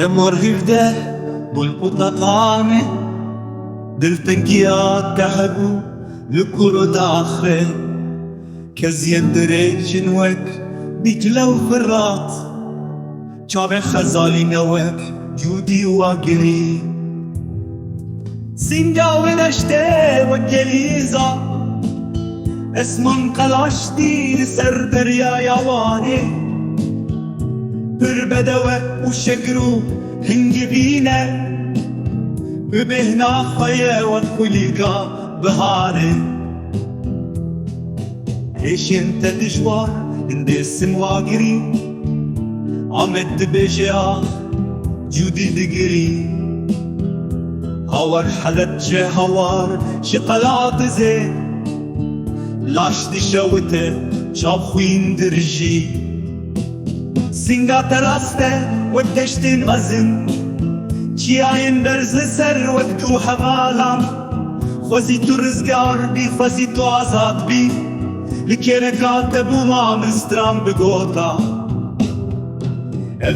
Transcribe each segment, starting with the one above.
مرهفده بالقطقانه دلتنكيات تحبو لكرو داخل كزين دريج نوك بيجلو فرات چاوه خزالي نوك جودي واقري سنجاو نشته وكليزا اسمن قلاشتي لسر دريا يواني بربدوه وشجرو هنجي بينا ببهنا خيا والخليقة بهاري ايش انت دجوار اندسم واقري عمد بجيا جودي دقري هوار حلت جه هوار شقلات زي لاش دي شوته شاب خوين درجي سنگا تراسته ودشتين غزن چیاین برز سر وقتو حوالام خوزی تو رزگار بی خوزی تو آزاد بی لکرکات بو ما مسترام بگوتا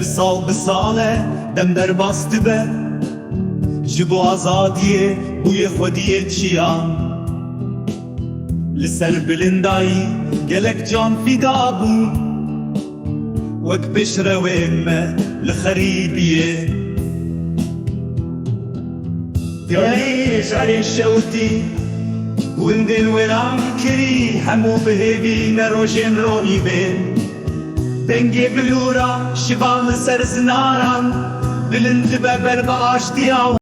سال بساله دم در باست به جبو آزادیه بوی خودیه چیان لسر بلندایی گلک جان فیدا بون وك بشرة وإمة لخريبية تعيش علي الشوتي وندن ولام كري حمو بهبي نروشن روحي بين تنجي بلورا شبال سر زناران بلند ببر باشتيا